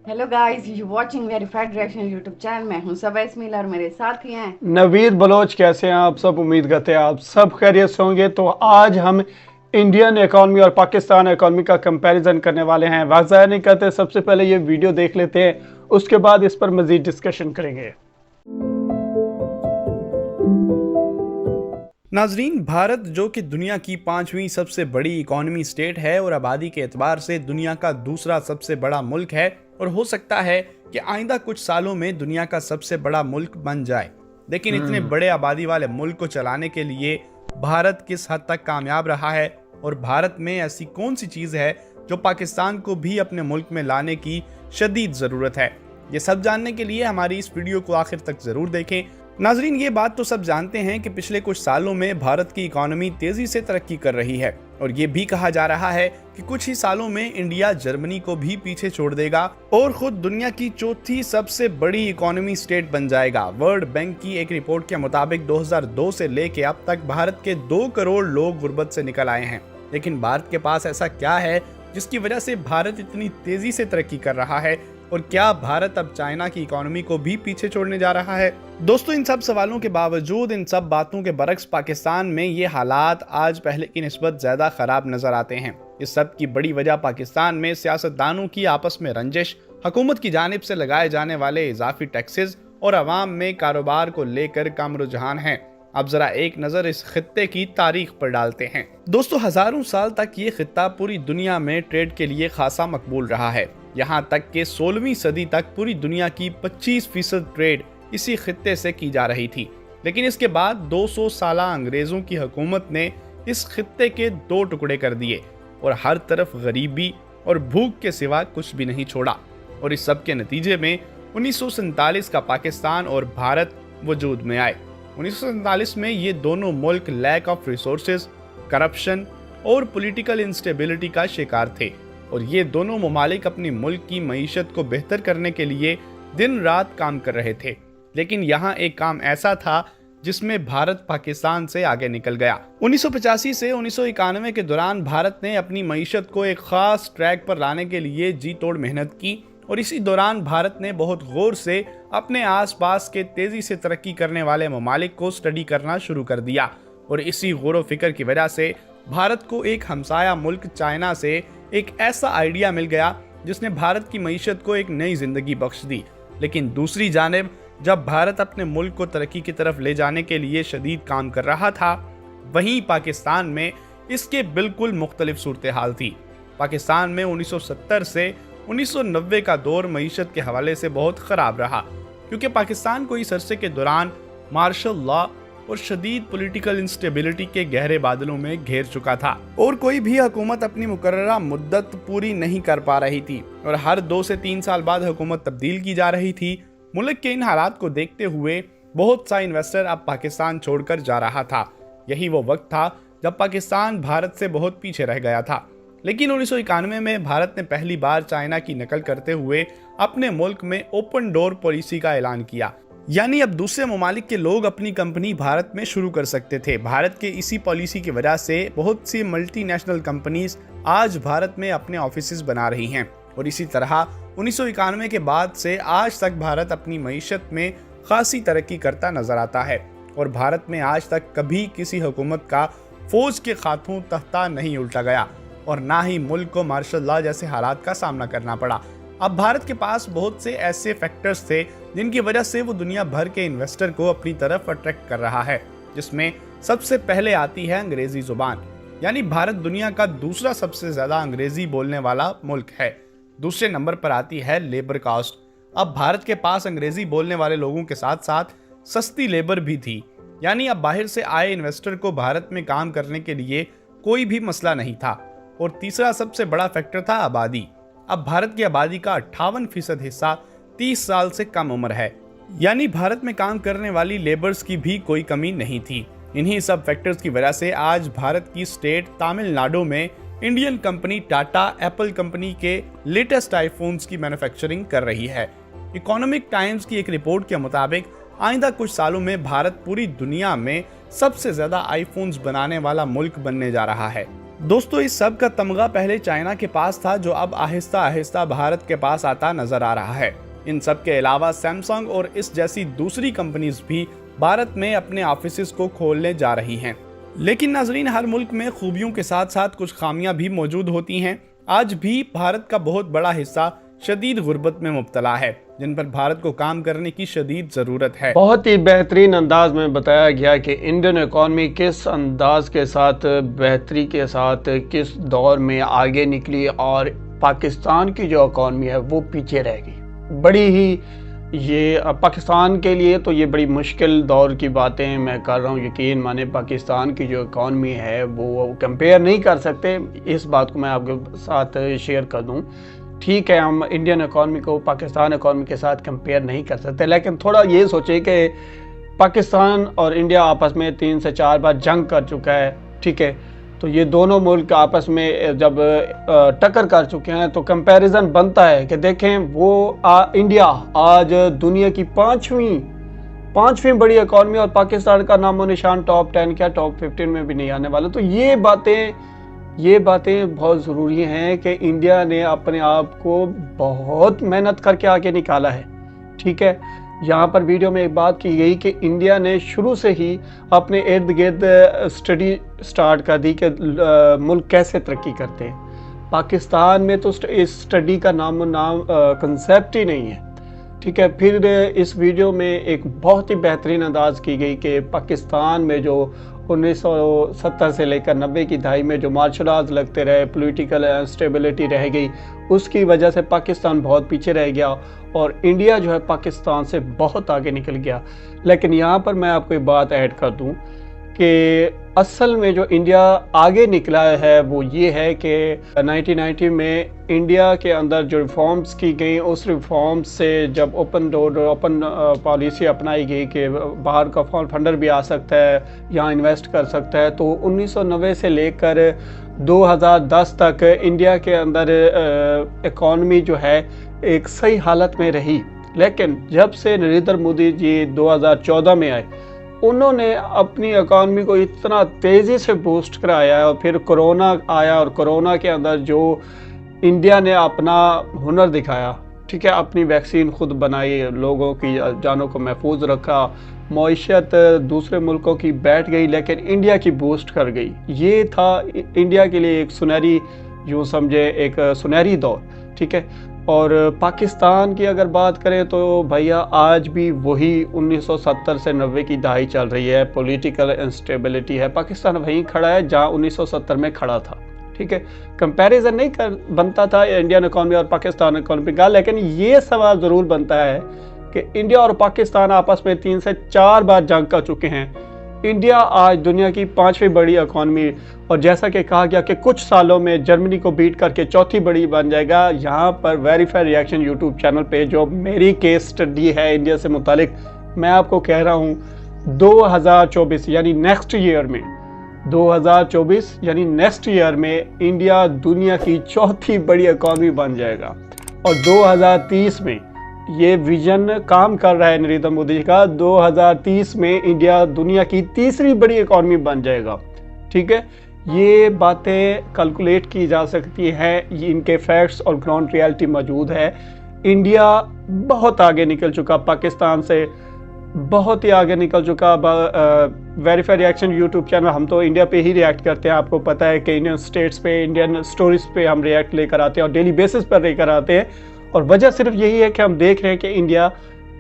Hello guys, you watching verified reaction YouTube channel. मैं हूं सबा इस्माइल और मेरे साथ ही हैं नवीद बलोच। कैसे हैं आप सब? उम्मीद करते हैं आप सब खैरियत से होंगे। तो आज हम इंडियन इकॉनमी और पाकिस्तान इकॉनमी का कंपैरिजन करने वाले हैं। वक्त ज़ाया नहीं करते, सबसे पहले ये वीडियो देख लेते हैं, उसके बाद इस पर मजीद डिस्कशन करेंगे। नाजरीन, भारत जो कि दुनिया की 5वीं सबसे बड़ी इकोनॉमी स्टेट है और आबादी के एतबार से दुनिया का दूसरा सबसे बड़ा मुल्क है और हो सकता है कि आइंदा कुछ सालों में दुनिया का सबसे बड़ा मुल्क बन जाए। लेकिन इतने बड़े आबादी वाले मुल्क को चलाने के लिए भारत किस हद तक कामयाब रहा है और भारत में ऐसी कौन सी चीज़ है जो पाकिस्तान को भी अपने मुल्क में लाने की शदीद ज़रूरत है, ये सब जानने के लिए हमारी इस वीडियो को आखिर तक ज़रूर देखें। नाजरीन, ये बात तो सब जानते हैं कि पिछले कुछ सालों में भारत की इकोनॉमी तेजी से तरक्की कर रही है और ये भी कहा जा रहा है कि कुछ ही सालों में इंडिया जर्मनी को भी पीछे छोड़ देगा और खुद दुनिया की चौथी सबसे बड़ी इकोनॉमी स्टेट बन जाएगा। वर्ल्ड बैंक की एक रिपोर्ट के मुताबिक 2002 से लेके अब तक भारत के 2 करोड़ लोग गुर्बत से निकल आए हैं। लेकिन भारत के पास ऐसा क्या है जिसकी वजह से भारत इतनी तेजी से तरक्की कर रहा है और क्या भारत अब चाइना की इकोनॉमी को भी पीछे छोड़ने जा रहा है? दोस्तों, इन सब सवालों के बावजूद, इन सब बातों के बरक्स पाकिस्तान में ये हालात आज पहले की निस्बत ज्यादा खराब नजर आते हैं। इस सब की बड़ी वजह पाकिस्तान में सियासतदानों की आपस में रंजिश, हुकूमत की जानिब से लगाए जाने वाले इजाफी टैक्सेस और अवाम में कारोबार को लेकर कम रुझान है। अब जरा एक नजर इस खित्ते की तारीख पर डालते हैं। दोस्तों, हजारों साल तक ये खित्ता पूरी दुनिया में ट्रेड के लिए खासा मकबूल रहा है। यहाँ तक कि 16वीं सदी तक पूरी दुनिया की 25% ट्रेड इसी खित्ते से की जा रही थी। लेकिन इसके बाद 200 साल अंग्रेजों की हुकूमत ने इस खित्ते के 2 टुकड़े कर दिए और हर तरफ गरीबी और भूख के सिवा कुछ भी नहीं छोड़ा। और इस सब के नतीजे में 1947 का पाकिस्तान और भारत वजूद में आए। 1947 में ये दोनों मुल्क लैक ऑफ रिसोर्सेज, करप्शन और पॉलिटिकल इंस्टेबिलिटी का शिकार थे और ये दोनों ममालिक अपनी मुल्क की मईशत को बेहतर करने के लिए दिन रात काम कर रहे थे। लेकिन यहाँ एक काम ऐसा था जिसमें भारत पाकिस्तान से आगे निकल गया। 1985 से 1991 के दौरान भारत ने अपनी मईशत को एक खास ट्रैक पर लाने के लिए जी तोड़ मेहनत की और इसी दौरान भारत ने बहुत गौर से अपने आसपास के तेजी से तरक्की करने वाले ममालिक को स्टडी करना शुरू कर दिया और इसी गौर व फिक्र की वजह से भारत को एक हमसाया मुल्क चाइना से एक ऐसा आइडिया मिल गया जिसने भारत की मईशत को एक नई जिंदगी बख्श दी। लेकिन दूसरी जानिब जब भारत अपने मुल्क को तरक्की की तरफ ले जाने के लिए शदीद काम कर रहा था, वहीं पाकिस्तान में इसके बिल्कुल मुख्तलिफ सूरत हाल थी। पाकिस्तान में 1970 से 1990 का दौर मईशत के हवाले से बहुत ख़राब रहा क्योंकि पाकिस्तान को इस अरसे के दौरान मार्शल लॉ और शदीद पॉलिटिकल इंस्टेबिलिटी के गहरे बादलों में घेर चुका था और कोई भी हुकूमत अपनी मुकर्ररा मुद्दत पूरी नहीं कर पा रही थी और हर 2 से 3 साल बाद हुकूमत तब्दील की जा रही थी। मुल्क के इन हालात को देखते हुए बहुत सा इन्वेस्टर अब पाकिस्तान छोड़कर जा रहा था। यही वो वक्त था जब पाकिस्तान भारत से बहुत पीछे रह गया था। लेकिन 1991 में भारत ने पहली बार चाइना की नकल करते हुए अपने मुल्क में ओपन डोर पॉलिसी का ऐलान किया, यानी अब दूसरे ममालिक के लोग अपनी कंपनी भारत में शुरू कर सकते थे। भारत के इसी पॉलिसी की वजह से बहुत सी मल्टी नेशनल कंपनीज आज भारत में अपने ऑफिसेज बना रही हैं और इसी तरह 1991 के बाद से आज तक भारत अपनी मईशत में खासी तरक्की करता नजर आता है और भारत में आज तक कभी किसी हुकूमत का फौज के हाथों तख्ता नहीं उल्टा गया और ना ही मुल्क को मार्शल लॉ जैसे हालात का सामना करना पड़ा। अब भारत के पास बहुत से ऐसे फैक्टर्स थे जिनकी वजह से वो दुनिया भर के इन्वेस्टर को अपनी तरफ अट्रैक्ट कर रहा है, जिसमें सबसे पहले आती है अंग्रेजी जुबान। यानी भारत दुनिया का दूसरा सबसे ज्यादा अंग्रेजी बोलने वाला मुल्क है। दूसरे नंबर पर आती है लेबर कास्ट। अब भारत के पास अंग्रेजी बोलने वाले लोगों के साथ साथ सस्ती लेबर भी थी, यानी अब बाहर से आए इन्वेस्टर को भारत में काम करने के लिए कोई भी मसला नहीं था। और तीसरा सबसे बड़ा फैक्टर था आबादी। अब भारत की आबादी का 58% हिस्सा 30 साल से कम उम्र है, यानी भारत में काम करने वाली लेबर्स की भी कोई कमी नहीं थी। इन्हीं सब फैक्टर्स की वजह से आज भारत की स्टेट तमिलनाडु में Indian company Tata Apple company के लेटेस्ट आईफोन्स की मैन्युफैक्चरिंग कर रही है। इकोनॉमिक टाइम्स की एक रिपोर्ट के मुताबिक आइंदा कुछ सालों में भारत पूरी दुनिया में सबसे ज्यादा आईफोन्स बनाने वाला मुल्क बनने जा रहा है। दोस्तों इस सब का तमगा पहले चाइना के पास था, जो अब आहिस्ता आहिस्ता भारत के पास आता नजर आ रहा है। इन सब के अलावा सैमसंग और इस जैसी दूसरी कंपनीज भी भारत में अपने ऑफिसेज को खोलने जा रही हैं। लेकिन नाजरीन, हर मुल्क में खूबियों के साथ साथ कुछ खामियां भी मौजूद होती हैं। आज भी भारत का बहुत बड़ा हिस्सा शदीद गुर्बत में मुब्तला है, जिन पर भारत को काम करने की शदीद ज़रूरत है। बहुत ही बेहतरीन अंदाज में बताया गया कि इंडियन इकॉनमी किस अंदाज के साथ, बेहतरी के साथ किस दौर में आगे निकली और पाकिस्तान की जो इकॉनमी है वो पीछे रह गई। बड़ी ही ये पाकिस्तान के लिए तो ये बड़ी मुश्किल दौर की बातें मैं कर रहा हूँ। यकीन माने पाकिस्तान की जो इकॉनमी है वो कंपेयर नहीं कर सकते। इस बात को मैं आपके साथ शेयर कर दूँ। ठीक है, हम इंडियन इकॉनमी को पाकिस्तान इकॉनमी के साथ कंपेयर नहीं कर सकते, लेकिन थोड़ा ये सोचें कि पाकिस्तान और इंडिया आपस में 3 से 4 बार जंग कर चुका है। ठीक है, तो ये दोनों मुल्क आपस में जब टक्कर कर चुके हैं तो कंपैरिजन बनता है कि देखें वो इंडिया आज दुनिया की पांचवीं बड़ी इकॉनमी और पाकिस्तान का नामो निशान टॉप 10 क्या टॉप 15 में भी नहीं आने वाला। तो ये बातें बहुत ज़रूरी हैं कि इंडिया ने अपने आप को बहुत मेहनत करके आगे निकाला है। ठीक है, यहाँ पर वीडियो में एक बात की गई कि इंडिया ने शुरू से ही अपने इर्द गिर्द स्टडी स्टार्ट कर दी कि मुल्क कैसे तरक्की करते हैं। पाकिस्तान में तो इस स्टडी का नाम कंसेप्ट ही नहीं है। ठीक है, फिर इस वीडियो में एक बहुत ही बेहतरीन अंदाज की गई कि पाकिस्तान में जो 1970 से लेकर 90 की दहाई में जो मार्शल आर्ट लगते रहे, पॉलिटिकल इंस्टेबिलिटी रह गई, उसकी वजह से पाकिस्तान बहुत पीछे रह गया और इंडिया जो है पाकिस्तान से बहुत आगे निकल गया। लेकिन यहाँ पर मैं आपको एक बात ऐड कर दूँ कि असल में जो इंडिया आगे निकला है वो ये है कि 1990 में इंडिया के अंदर जो रिफॉर्म्स की गई, उस रिफॉर्म्स से जब ओपन पॉलिसी अपनाई गई कि बाहर का फॉरेन फंडर भी आ सकता है, यहाँ इन्वेस्ट कर सकता है, तो 1990 से लेकर 2010 तक इंडिया के अंदर इकॉनमी जो है एक सही हालत में रही। लेकिन जब से नरेंद्र मोदी जी 2014 में आए, उन्होंने अपनी इकॉनमी को इतना तेज़ी से बूस्ट कराया है। और फिर कोरोना आया और कोरोना के अंदर जो इंडिया ने अपना हुनर दिखाया, ठीक है, अपनी वैक्सीन खुद बनाई, लोगों की जानों को महफूज रखा, मईशत दूसरे मुल्कों की बैठ गई लेकिन इंडिया की बूस्ट कर गई। ये था इंडिया के लिए एक सुनहरी, यूँ समझे एक सुनहरी दौर। ठीक है, और पाकिस्तान की अगर बात करें तो भैया आज भी वही 1970 से 90 की दहाई चल रही है, पॉलिटिकल इंस्टेबिलिटी है। पाकिस्तान वहीं खड़ा है जहां 1970 में खड़ा था। ठीक है, कंपैरिजन नहीं बनता था इंडियन इकॉनमी और पाकिस्तान इकॉनमी का, लेकिन ये सवाल ज़रूर बनता है कि इंडिया और पाकिस्तान आपस में 3 से 4 बार जंग कर चुके हैं। इंडिया आज दुनिया की 5वीं बड़ी इकॉनमी, और जैसा कि कहा गया कि कुछ सालों में जर्मनी को बीट करके 4थी बड़ी बन जाएगा। यहाँ पर वेरीफाई रिएक्शन यूट्यूब चैनल पे जो मेरी केस स्टडी है इंडिया से मुतालिक, मैं आपको कह रहा हूँ 2024 यानी नेक्स्ट ईयर में, 2024 यानी नेक्स्ट ईयर में इंडिया दुनिया की 4थी बड़ी इकॉनमी बन जाएगा। और 2030 में ये विजन काम कर रहा है नरेंद्र मोदी जी का, 2030 में इंडिया दुनिया की 3री बड़ी इकॉनमी बन जाएगा। ठीक है, ये बातें कैलकुलेट की जा सकती हैं, इनके फैक्ट्स और ग्राउंड रियलिटी मौजूद है। इंडिया बहुत आगे निकल चुका, पाकिस्तान से बहुत ही आगे निकल चुका। वेरीफाई रिएक्शन यूट्यूब चैनल, हम तो इंडिया पे ही रिएक्ट करते हैं, आपको पता है कि इंडियन स्टेट्स पे, इंडियन स्टोरीज पे हम रिएक्ट लेकर आते हैं और डेली बेसिस पर लेकर आते हैं। और वजह सिर्फ यही है कि हम देख रहे हैं कि इंडिया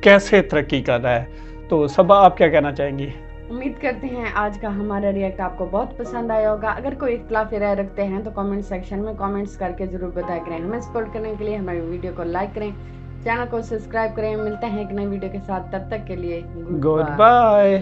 कैसे तरक्की कर रहा है। तो सबा, आप क्या कहना चाहेंगी? उम्मीद करते हैं आज का हमारा रिएक्ट आपको बहुत पसंद आया होगा। अगर कोई इख्तिलाफी राय रखते हैं तो कमेंट सेक्शन में कमेंट्स करके जरूर बताया करें। हमें सपोर्ट करने के लिए हमारी वीडियो को लाइक करें, चैनल को सब्सक्राइब करें। मिलते हैं एक नई वीडियो के साथ, तब तक के लिए गुड बाय।